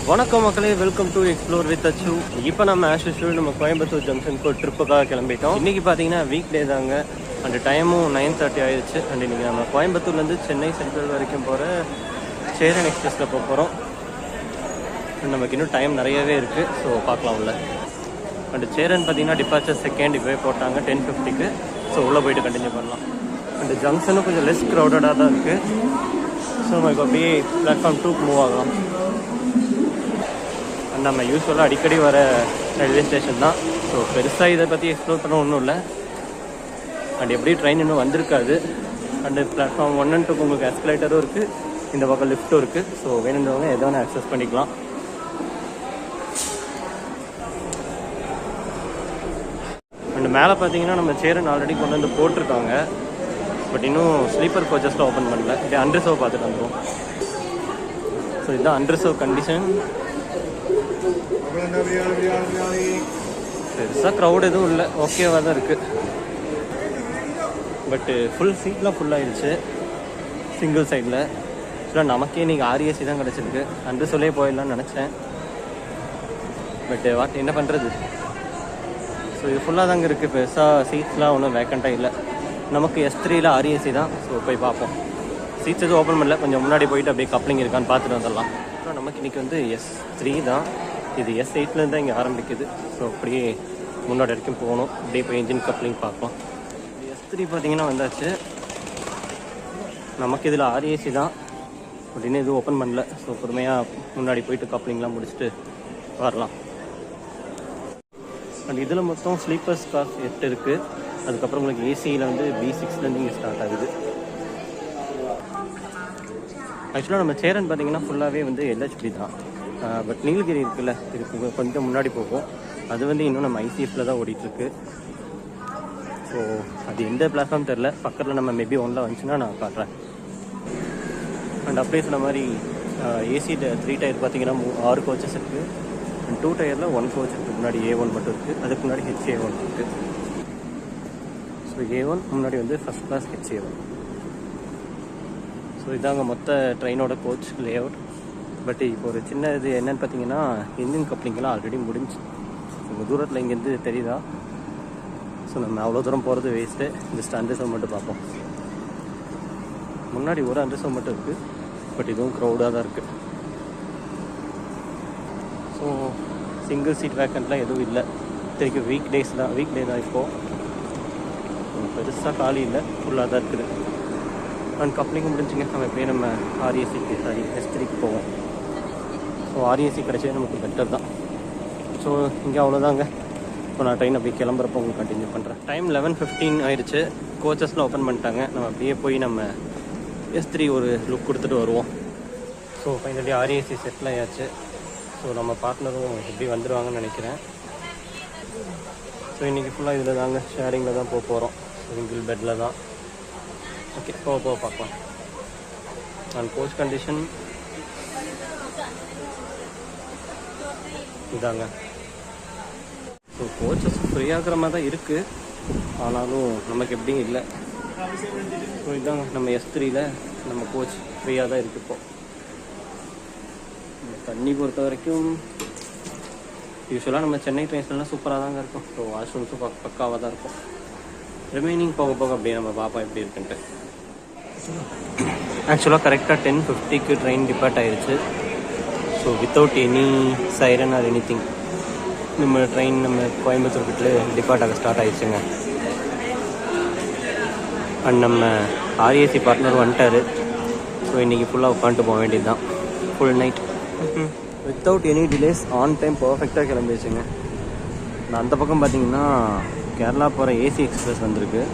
வணக்கம் மக்களே, welcome to explore with அச்சு. இப்போ நம்ம ஆஸ் யூஷுவல் நம்ம கோயம்புத்தூர் ஜங்ஷனுக்கு ஒரு ட்ரிப்புக்காக கிளம்பிட்டோம். இன்றைக்கி பார்த்தீங்கன்னா வீக் டே தாங்க. அந்த டைமும் 9:30 ஆயிடுச்சு. அண்ட் இன்றைக்கி நம்ம கோயம்புத்தூர்லேருந்து சென்னை சென்ட்ரல் வரைக்கும் போகிற சேரன் எக்ஸ்பிரஸில் போகிறோம். நமக்கு இன்னும் டைம் நிறையவே இருக்குது, ஸோ பார்க்கலாம் உள்ள. அண்ட் சேரன் பார்த்தீங்கன்னா டிபார்ச்சர் செகண்ட் இப்போவே போட்டாங்க 10:50க்கு. ஸோ உள்ளே போயிட்டு கண்டினியூ பண்ணலாம். அண்ட் ஜங்ஷனும் கொஞ்சம் லெஸ் க்ரௌடடாக தான் இருக்குது. ஸோ நம்ம இப்போ அப்படியே பிளாட்ஃபார்ம் 2க்கு மூவ் ஆகலாம். நம்ம யூஸ்வலாக அடிக்கடி வர ரயில்வே ஸ்டேஷன் தான். ஸோ பெருசாக இதை பற்றி எக்ஸ்ப்ளோர் பண்ண ஒன்றும் இல்லை. அண்ட் எப்படி ட்ரெயின் இன்னும் வந்திருக்காது. அண்டு பிளாட்ஃபார்ம் 1 and 2 உங்களுக்கு எஸ்கலேட்டரும் இருக்குது, இந்த பக்கம் லிஃப்ட்டும் இருக்குது. ஸோ வேணுன்றவங்க எதை வேணால் ஆக்சஸ் பண்ணிக்கலாம். அண்டு மேலே பார்த்தீங்கன்னா நம்ம சேரன் ஆல்ரெடி கொண்டு வந்து போட்டிருக்காங்க. பட் இன்னும் ஸ்லீப்பர் கோச்சஸ்லாம் ஓப்பன் பண்ணல. இப்படி அன்ரிசர்வ் பார்த்துட்டு வந்துடும். ஸோ இதுதான் அன்ரிசர்வ் கண்டிஷன். பெருசாக க்ரௌட் எதுவும் இல்லை, ஓகேவாக தான் இருக்குது. பட்டு ஃபுல் சீட்லாம் ஃபுல்லாகிடுச்சு சிங்கிள் சைடில். இல்லை நமக்கே இன்றைக்கி ஆர்ஏசி தான் கிடச்சிருக்கு. அன்று சொல்லே போயிடலான்னு நினச்சேன். பட்டு என்ன பண்ணுறது. ஸோ இது ஃபுல்லாக தாங்க இருக்குது. பெருசாக சீட்ஸ்லாம் ஒன்றும் வேக்கண்ட்டாக இல்லை. நமக்கு S3ல் ஆர்ஏசி தான். ஸோ போய் பார்ப்போம். சீட்ஸ் எதுவும் ஓப்பன் பண்ணல. கொஞ்சம் முன்னாடி போயிட்டு அப்படியே கப்ளிங் இருக்கான்னு பார்த்துட்டு வந்துடலாம். அப்புறம் நமக்கு இன்றைக்கி வந்து S3 தான். இது S8லேருந்து தான் இங்கே ஆரம்பிக்குது. ஸோ அப்படியே முன்னாடி வரைக்கும் போகணும். அப்படியே போய் இன்ஜின் கப்ளிங் பார்க்கலாம். S3 பார்த்தீங்கன்னா வந்தாச்சு. நமக்கு இதில் ஆர்ஏசி தான் அப்படின்னு எதுவும் ஓப்பன் பண்ணல. ஸோ பொறுமையாக முன்னாடி போயிட்டு கப்ளிங்லாம் முடிச்சுட்டு வரலாம். அண்ட் இதில் மொத்தம் ஸ்லீப்பர்ஸ் கார்ஸ் 8 இருக்குது. அதுக்கப்புறம் உங்களுக்கு ஏசியில் வந்து B6லேருந்து இங்கே ஸ்டார்ட் ஆகுது. ஆக்சுவலாக நம்ம சேரன் பார்த்தீங்கன்னா ஃபுல்லாகவே வந்து LHP தான். பட் நீலகிரி இருக்குல்ல, இதுக்கு கொஞ்சம் முன்னாடி போகும். அது வந்து இன்னும் நம்ம ICFல தான் ஓடிட்டுருக்கு. ஸோ அது எந்த பிளாட்ஃபார்ம் தெரில. பக்கத்தில் நம்ம மேபி 1ல் வந்துச்சுன்னா நான் காட்டுறேன். அண்ட் அப்படியே சொன்ன மாதிரி ஏசி 3 டயர் பார்த்தீங்கன்னா 6 கோச்சஸ் இருக்குது. அண்ட் 2 டயரில் 1 கோச் இருக்குது. முன்னாடி A1 மட்டும் இருக்குது. அதுக்கு முன்னாடி HA1 இருக்குது. ஸோ A1 முன்னாடி வந்து ஃபஸ்ட் கிளாஸ் HA1. ஸோ இதாங்க மொத்த ட்ரெயினோட கோச் லே அவுட். பட் இப்போ ஒரு சின்ன இது என்னென்னு பார்த்தீங்கன்னா, இன்ஜின் கப்ளிங்கெலாம் ஆல்ரெடி முடிஞ்சு. உங்கள் தூரத்தில் இங்கேருந்து தெரியுதா? ஸோ நம்ம அவ்வளோ தூரம் போகிறது வேஸ்ட்டு. ஜஸ்ட் அன்ரிசர்வ் மட்டும் பார்ப்போம். முன்னாடி ஒரு அன்ரிசர்வ் மட்டும் இருக்குது. பட் இதுவும் க்ரௌடாக தான் இருக்குது. ஸோ சிங்கிள் சீட் வேக்கண்ட்லாம் எதுவும் இல்லை. திருப்பி வீக் டே தான் இப்போது. பெருசாக காலி இல்லை, ஃபுல்லாக தான் இருக்குது. அண்ட் கப்ளிங் முடிஞ்சுங்க. நம்ம எப்படியே நம்ம S3க்கு போவோம். ஸோ RAC கிடச்சே நமக்கு பெட்டர் தான். ஸோ இங்கே அவ்வளோதாங்க. இப்போ நான் ட்ரெயின் அப்படியே கிளம்புறப்போ உங்களுக்கு கண்டினியூ பண்ணுறேன். டைம் 11:15 ஆயிடுச்சு. கோச்சஸ்லாம் ஓப்பன் பண்ணிட்டாங்க. நம்ம அப்படியே போய் நம்ம S3 ஒரு லுக் கொடுத்துட்டு வருவோம். ஸோ ஃபைனலி RAC செட்டில் ஆயாச்சு. ஸோ நம்ம பார்ட்னரும் எப்படி வந்துடுவாங்கன்னு நினைக்கிறேன். ஸோ இன்றைக்கி ஃபுல்லாக இதில் தாங்க ஷேரிங்கில் தான் போக போகிறோம். சிங்கிள் பெட்டில் தான். ஓகே, போக பார்க்கலாம். அண்ட் கோச் கண்டிஷன் இதாங்க. ஸோ கோச்சஸ் ஃப்ரீயாகிற மாதிரி தான் இருக்குது. ஆனாலும் நமக்கு எப்படியும் இல்லை. ஸோ இதாங்க நம்ம S3ல் நம்ம கோச் ஃப்ரீயாக தான் இருக்குது. இப்போது தண்ணி பொறுத்த வரைக்கும் யூஸ்வலாக நம்ம சென்னை ட்ரெயின்ஸ்லாம் சூப்பராக தாங்க இருக்கும். ஸோ வாஷ்ரூம்ஸும் பக்காவாக தான் இருக்கும். ரிமைனிங் போக அப்படியே நம்ம பார்ப்போம் எப்படி இருக்குன்ட்டு. ஆக்சுவலாக கரெக்டாக 10:50க்கு ட்ரெயின் டிபார்ட் ஆயிடுச்சு. So without any siren or any thing நம்ம ட்ரெயின் நம்ம கோயம்புத்தூர் கிட்ட டிபார்ட் ஆக ஸ்டார்ட் ஆகிடுச்சுங்க. அண்ட் நம்ம RAC பார்ட்னர் வந்துட்டார். ஸோ இன்றைக்கி ஃபுல்லாக உட்காந்துட்டு போக வேண்டியது தான். Full night without any delays on time பர்ஃபெக்டாக கிளம்பிடுச்சுங்க. நான் அந்த பக்கம் பார்த்தீங்கன்னா கேரளா போகிற AC எக்ஸ்பிரஸ் வந்திருக்கு.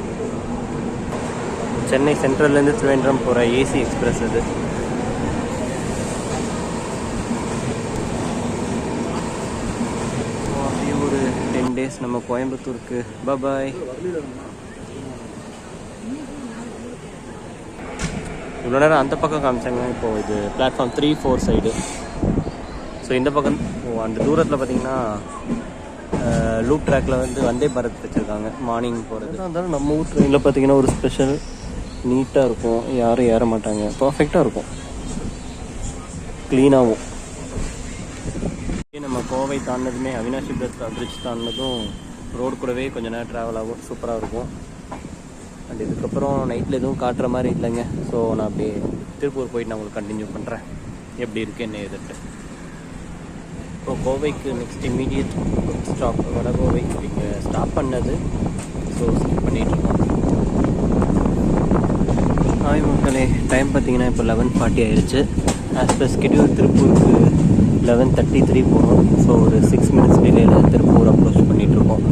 சென்னை சென்ட்ரல்லேருந்து திருவேண்டரம் போகிற AC எக்ஸ்பிரஸ் அது. அப்படியே ஒரு 10 days நம்ம கோயம்புத்தூருக்கு பாய். இவ்வளோ நேரம் அந்த பக்கம் காமிச்சாங்க. இப்போது இது பிளாட்ஃபார்ம் 3-4 சைடு. ஸோ இந்த பக்கம் அந்த தூரத்தில் பார்த்தீங்கன்னா லூப் ட்ராக்கில் வந்து வந்தே பாரத் வச்சுருக்காங்க மார்னிங் போகிறது. இருந்தாலும் நம்ம ஊர் ட்ரெயினில் பார்த்தீங்கன்னா ஒரு ஸ்பெஷல் நீட்டாக இருக்கும். யாரும் ஏற மாட்டாங்க. பர்ஃபெக்டாக இருக்கும், க்ளீனாகவும். கோவை தாண்டினதுமே அவினாஷி பிரிட்ஜ் தாண்டினதும் ரோடு கூடவே கொஞ்சம் நேரம் ட்ராவல் ஆகும், சூப்பராக இருக்கும். அண்ட் இதுக்கப்புறம் நைட்டில் எதுவும் காட்டுற மாதிரி இல்லைங்க. ஸோ நான் அப்படியே திருப்பூர் போயிட்டு நான் உங்களுக்கு கண்டினியூ பண்ணுறேன் எப்படி இருக்குது என்ன எதுட்டு. இப்போ கோவைக்கு நெக்ஸ்ட் இமீடியட் ஸ்டாப் வடகோவை இங்கே ஸ்டாப் பண்ணது. ஸோ ஸ்கிப் பண்ணிகிட்ருக்கோம். ஹாய் மக்களே, டைம் பார்த்தீங்கன்னா இப்போ 11:40 ஆயிடுச்சு. ஆஸ் பர் ஸ்கெடியூல் திருப்பூருக்கு 11:33 போகணும். ஸோ ஒரு 6 மினிட்ஸ் டிலேயில் திருப்பூர் அப்ரோச் பண்ணிகிட்ருக்கோம்.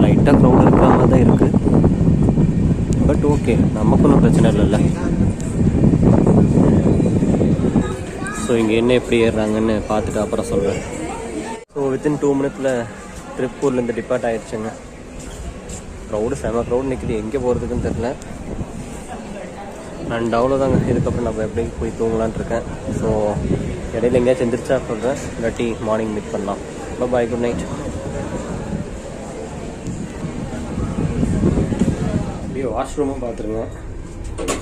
லைட்டாக க்ரௌட் இருக்கிற மாதிரி தான் இருக்குது. பட் ஓகே, நமக்கு ஒன்றும் பிரச்சனை இல்லைல்ல. ஸோ இங்கே என்ன எப்படி ஏறுறாங்கன்னு பார்த்துட்டு அப்புறம் சொல்கிறேன். ஸோ வித்தின் 2 மினிட்ஸில் திருப்பூர்லேருந்து டிபார்ட் ஆகிடுச்சுங்க. க்ரௌடு செம க்ரௌடு நிற்கிது, எங்கே போகிறதுக்குன்னு தெரில. அண்ட் அவ்வளோதாங்க. இதுக்கப்புறம் நம்ம எப்படி போய் தூங்கலான் இருக்கேன். ஸோ இடையில எங்கேயாச்சும் எந்திரிச்சா சொல்கிறேன், இல்லாட்டி மார்னிங் மீட் பண்ணலாம். பாய், குட் நைட். அப்படியே வாஷ்ரூமும் பார்த்துருங்க.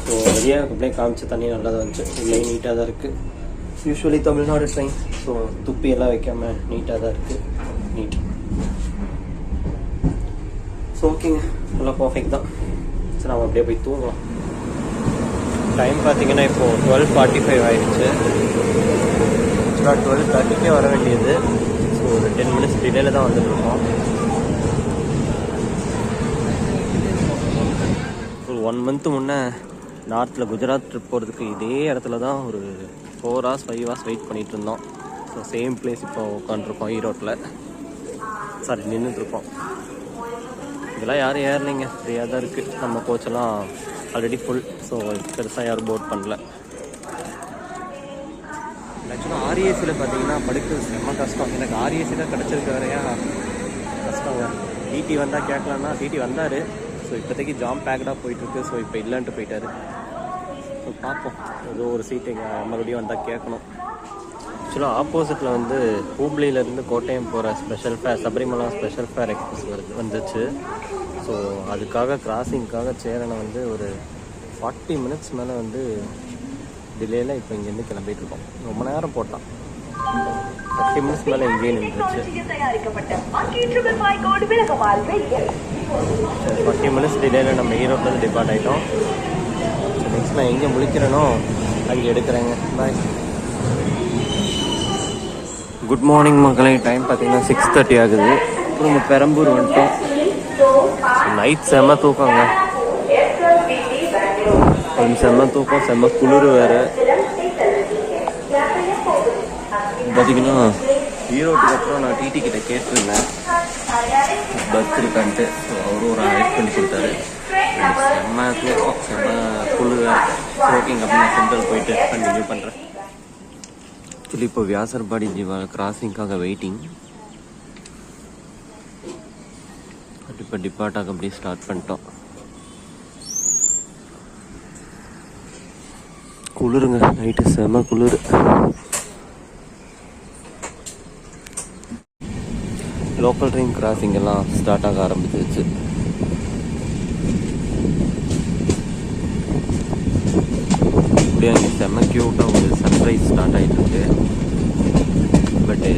ஸோ வெளியே அப்படியே காமிச்ச தண்ணி நல்லா தான் வந்துச்சு, உள்ளே நீட்டாக தான் இருக்குது. யூஸ்வலி தமிழ்நாடு ட்ரெயின், ஸோ துப்பி எல்லாம் வைக்காமல் நீட்டாக தான் இருக்குது. நீட். ஸோ ஓகேங்க, நல்லா பர்ஃபெக்ட் தான். ஸோ நம்ம அப்படியே போய் தூங்கலாம். டைம் பார்த்தீங்கன்னா இப்போது 12:45 ஆயிடுச்சு. ஆக்சுவலாக 12:30 வர வேண்டியது. ஸோ ஒரு 10 மினிட்ஸ் டிலேயில் தான் வந்துட்டுருக்கோம். ஒரு 1 மந்த்து முன்னே நார்த்தில் குஜராத் ட்ரிப் போகிறதுக்கு இதே இடத்துல தான் ஒரு 4 hours 5 hours வெயிட் பண்ணிகிட்டு இருந்தோம். ஸோ சேம் பிளேஸ் இப்போ உட்காந்துருக்கோம் ஈரோட்டில். சாரி, நின்றுட்டுருக்கோம். இதெல்லாம் யாரும் ஏறலைங்க, ஃப்ரீயாக தான் இருக்குது. நம்ம கோச்செல்லாம் ஆல்ரெடி ஃபுல். ஸோ பெருசாக யாரும் போட் பண்ணல. ஆக்சுவலாக ஆர்ஏசியில் பார்த்தீங்கன்னா படுக்கிறது செம்ம கஷ்டம். எனக்கு ஆர்ஏசி தான் கிடச்சிருக்க வரையா கஷ்டங்க. டிடி வந்தால் கேட்கலான்னா டிடி வந்தார். ஸோ இப்போதைக்கு ஜாம் பேக்கடாக போயிட்டுருக்கு. ஸோ இப்போ இல்லைன்ட்டு போயிட்டார். ஸோ பார்ப்போம், ஏதோ ஒரு சீட்டு மறுபடியும் வந்தால் கேட்கணும். ஆக்சுவலாக ஆப்போசிட்டில் வந்து ஹூப்ளியிலேருந்து கோட்டயம் போகிற special fair, Sabarimala special fair express வந்துச்சு. ஸோ அதுக்காக கிராசிங்க்காக சேரனை வந்து ஒரு 40 மினிட்ஸ் மேலே வந்து டிலேயில் இப்போ இங்கேருந்து கிளம்பிகிட்ருக்கோம். ரொம்ப நேரம் போட்டான், 30 மினிட்ஸ் மேலே இங்கேயே நின்றுச்சு. 40 மினிட்ஸ் டிலேயில் நம்ம ஈரோட்டில் டிபார்ட் ஆகிட்டோம். ஸோ நெக்ஸ்ட் நான் எங்கே முழிக்கிறேனோ அங்கே எடுக்கிறேங்க. பாய். குட் மார்னிங் மக்களே. டைம் பார்த்தீங்கன்னா 6:30 ஆகுது. நம்ம பெரம்பூர் வந்துட்டோம். நைட் செம்ம தூக்கங்க, கொஞ்சம் செம்ம தூக்கம், செம்ம குளிர் வேறு. பார்த்தீங்கன்னா ஈரோட்டுக்கு அப்புறம் நான் டிடி கிட்ட கேட்டிருந்தேன் பஸ் இருக்கான்ட்டு. ஸோ அவரும் ஒரு அழைப்பு பண்ணி கொடுத்தாரு. செம்ம தூக்கம், செம்ம குளிர். ஓகேங்க, அப்படி நான் சென்ட்ரல் போயிட்டு கண்டினியூ பண்ணுறேன். ஆக்சுவலி இப்போ வியாசர்பாடி ஜீவா கிராசிங்காக வெயிட்டிங். இப்போ டிபார்ட்டாக அப்படியே ஸ்டார்ட் பண்ணிட்டோம். குளிருங்க, நைட்டு செம்ம குளிர். லோக்கல் ட்ரெயின் கிராசிங் எல்லாம் ஸ்டார்ட் ஆக ஆரம்பிச்சிருச்சு. அப்படியே அங்கே செம்ம க்யூட்டாக ஒரு சன்ரைஸ் ஸ்டார்ட் ஆகிட்டு இருக்கு. பட்டு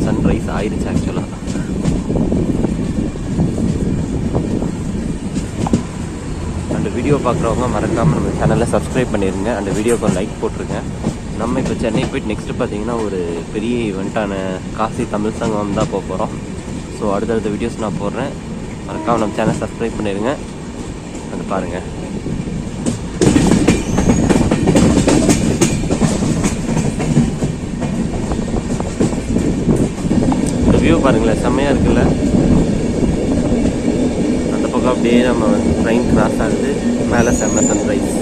சன்ரைஸ் ஆயிடுச்சு ஆக்சுவலாக. அந்த வீடியோ பார்க்குறவங்க மறக்காமல் நம்ம சேனலில் சப்ஸ்கிரைப் பண்ணிடுங்க. அந்த வீடியோக்கு ஒரு லைக் போட்டிருங்க. நம்ம இப்போ சென்னை போய்ட்டு நெக்ஸ்ட்டு பார்த்தீங்கன்னா ஒரு பெரிய ஈவெண்ட்டான காசி தமிழ் சங்கம் தான் போக போகிறோம். ஸோ அடுத்தடுத்த வீடியோஸ் நான் போடுறேன். மறக்காமல் நம்ம சேனல் சப்ஸ்கிரைப் பண்ணிடுங்க. அது பாருங்கள். வியூ பாருங்களேன், செம்மையாக இருக்குல்ல. அந்த பக்கம் அப்படியே நம்ம ட்ரெயின் கிராஸ் ஆகுது, மேலே செம்ம சன்ரைஸ்.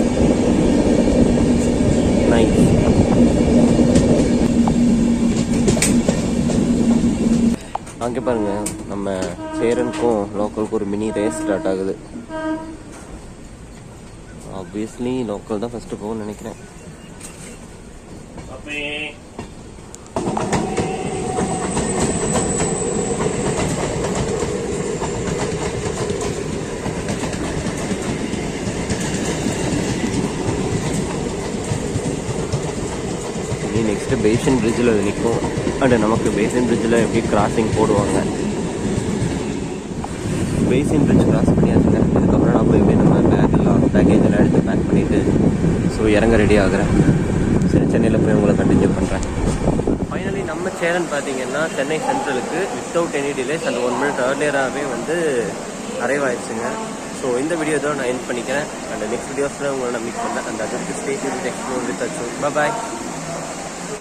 நைஸ். அங்கே பாருங்கள், நம்ம சேரனுக்கும் லோக்கலுக்கும் ஒரு மினி ரேஸ் ஸ்டார்ட் ஆகுது. ஆப்வியஸ்லி லோக்கல் தான் ஃபஸ்ட்டு போகும்னு நினைக்கிறேன். பண்ணி நெக்ஸ்ட்டு பேசின் பிரிட்ஜில் நிற்கும். அண்ட் நமக்கு பேசின் பிரிட்ஜில் எப்படி கிராசிங் போடுவாங்க. பேசின் பிரிட்ஜ் கிராஸ் பண்ணியாச்சுங்க. இதுக்கப்புறம் நான் போய் நம்ம பேக்கேஜ் எல்லாம் எடுத்து பேக் பண்ணிவிட்டு ஸோ இறங்க ரெடி ஆகுறேன். சரி, சென்னையில் போய் உங்களை கண்டினியூ பண்ணுறேன். ஃபைனலி நம்ம சேலன் பார்த்தீங்கன்னா சென்னை சென்ட்ரலுக்கு வித்தவுட் எனி டிலேஸ் அந்த 1 minute ஏர்லியராகவே வந்து அரைவ் ஆயிடுச்சுங்க. ஸோ இந்த வீடியோ தான் நான் எண்ட் பண்ணிக்கிறேன். அண்ட் நெக்ஸ்ட் வீடியோஸில் உங்களை நான் மீட் பண்ணேன். அந்த அதுக்கு ஸ்டே டியூன்ட் எக்ஸ்ப்ளோர் வித் அச்சு. பாய்.